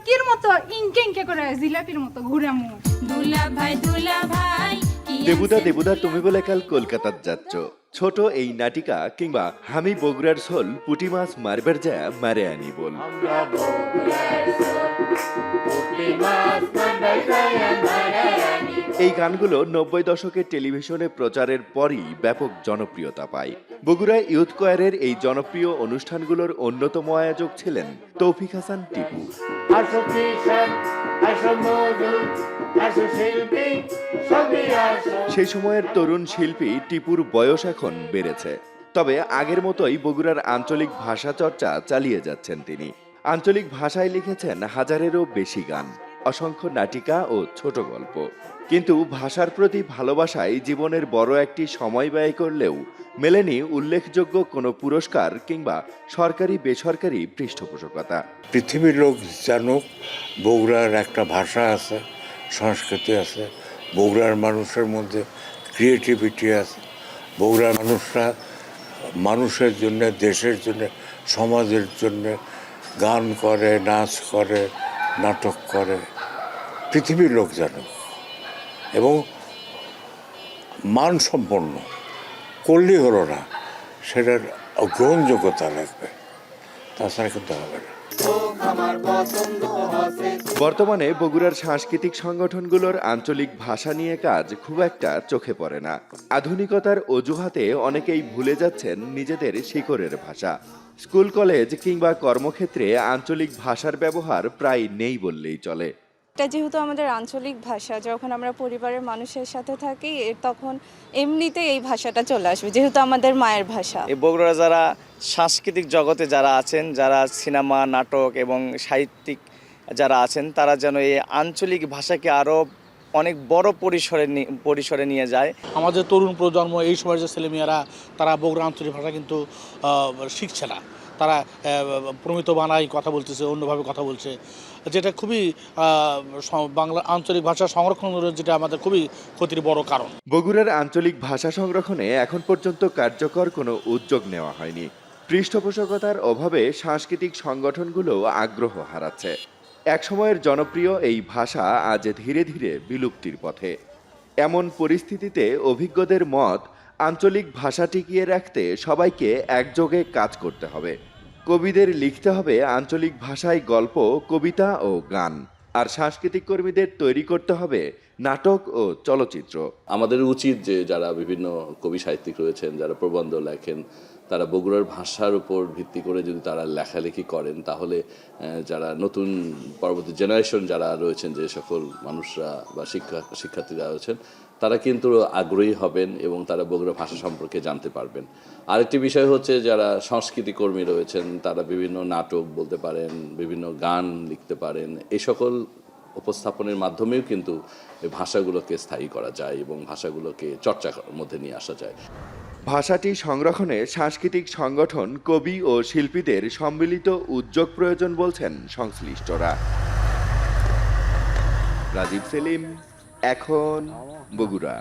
কির মতো ইনকে ইনকে করে জিলাপির মতো ঘুরামু। দুলা ভাই দেবুদা দেবুদা তুমি বলে কাল কলকাতাত যাচ্ছ। ছোট এই নাটিকা কিংবা হামি বগুড়ার ঝোল পুটি মাছ মারবার যা মারে আনি বল। এই গানগুলো 90 দশকের টেলিভিশনে প্রচারের পরই ব্যাপক জনপ্রিয়তা পায়। বগুড়া ইউথ কোয়ারের এই জনপ্রিয় অনুষ্ঠানগুলোর অন্যতম আয়োজক ছিলেন তৌফিক হাসান টিপু। সেই সময়ের তরুণ শিল্পী টিপুর বয়স এখন বেড়েছে, তবে আগের মতোই বগুড়ার আঞ্চলিক ভাষা চর্চা চালিয়ে যাচ্ছেন তিনি। আঞ্চলিক ভাষায় লিখেছেন হাজারেরও বেশি গান, অসংখ্য নাটিকা ও ছোট গল্প। কিন্তু ভাষার প্রতি ভালোবাসায় জীবনের বড় একটি সময় ব্যয় করলেও মেলেনি উল্লেখযোগ্য কোনো পুরস্কার কিংবা সরকারি বেসরকারি পৃষ্ঠপোষকতা। পৃথিবীর লোক জানুক বগুড়ার একটা ভাষা আছে, সংস্কৃতি আছে, বগুড়ার মানুষের মধ্যে ক্রিয়েটিভিটি আছে, বগুড়ার মানুষরা মানুষের জন্য, দেশের জন্য, সমাজের জন্য গান করে, নাচ করে, নাটক করে, পৃথিবীর লোক জানুক এবং মানসম্পন্ন করলেই হলো না, সেটার গ্রহণযোগ্যতা লাগবে, তাছাড়া কিন্তু হবে না। বর্তমানে বগুড়ার সাংস্কৃতিক সংগঠনগুলোর আঞ্চলিক ভাষা নিয়ে কাজ খুব একটা চোখে পড়ে না। আধুনিকতার অজুহাতে অনেকেই ভুলে যাচ্ছেন নিজেদের শিকড়ের ভাষা। স্কুল, কলেজ কিংবা কর্মক্ষেত্রে আঞ্চলিক ভাষার ব্যবহার প্রায় নেই বললেই চলে। এটা যেহেতু আমাদের আঞ্চলিক ভাষা, যখন আমরা পরিবারের মানুষের সাথে থাকি তখন এমনিতেই এই ভাষাটা চলে আসবে, যেহেতু আমাদের মায়ের ভাষা। এই বগুড়া যারা সাংস্কৃতিক জগতে যারা আছেন, যারা সিনেমা, নাটক এবং সাহিত্যিক যারা আছেন, তারা যেন এই আঞ্চলিক ভাষাকে আরও অনেক বড় পরিসরে নিয়ে যায়। আমাদের তরুণ প্রজন্ম, এই সময়ের যে ছেলেমেয়েরা, তারা বগুড়া আঞ্চলিক ভাষা কিন্তু শিখছে না। তারা প্রমিত বানাই কথা বলতেছে, অন্যভাবে কথা বলছে, যেটা খুবই বাংলা আঞ্চলিক ভাষা সংরক্ষণের যেটা আমাদের খুবই ক্ষতির বড় কারণ। বগুড়ার আঞ্চলিক ভাষা সংরক্ষণে এখন পর্যন্ত কার্যকর কোনো উদ্যোগ নেওয়া হয়নি। পৃষ্ঠপোষকতার অভাবে সাংস্কৃতিক সংগঠনগুলো আগ্রহ হারাচ্ছে। একসময়ের জনপ্রিয় এই ভাষা আজ ধীরে ধীরে বিলুপ্তির পথে। এমন পরিস্থিতিতে অভিজ্ঞদের মত, আঞ্চলিক ভাষা টিকিয়ে রাখতে সবাইকে একযোগে কাজ করতে হবে। কবিদের লিখতে হবে আঞ্চলিক ভাষায় গল্প, কবিতা ও গান, আর সাংস্কৃতিক কর্মীদের তৈরি করতে হবে নাটক ও চলচ্চিত্র। আমাদের উচিত যে যারা বিভিন্ন কবি সাহিত্যিক রয়েছেন, যারা প্রবন্ধ লেখেন, তারা বগুড়ার ভাষার উপর ভিত্তি করে যদি তারা লেখালেখি করেন, তাহলে যারা নতুন পরবর্তী জেনারেশন যারা রয়েছেন, যে সকল মানুষরা বা শিক্ষার্থীরা রয়েছেন, তারা কিন্তু আগ্রহী হবেন এবং তারা বগুড়া ভাষা সম্পর্কে জানতে পারবেন। আরেকটি বিষয় হচ্ছে যারা সংস্কৃতি কর্মী রয়েছেন, তারা বিভিন্ন নাটক বলতে পারেন, বিভিন্ন গান লিখতে পারেন। এই সকল উপস্থাপনের মাধ্যমেও কিন্তু এই ভাষাগুলোকে স্থায়ী করা যায় এবং ভাষাগুলোকে চর্চার মধ্যে নিয়ে আসা যায়। ভাষাটি সংরক্ষণে সাংস্কৃতিক সংগঠন, কবি ও শিল্পীদের সম্মিলিত উদ্যোগ প্রয়োজন বলছেন সংশ্লিষ্টরা। রাজীব সেলিম, এখন, বগুড়া।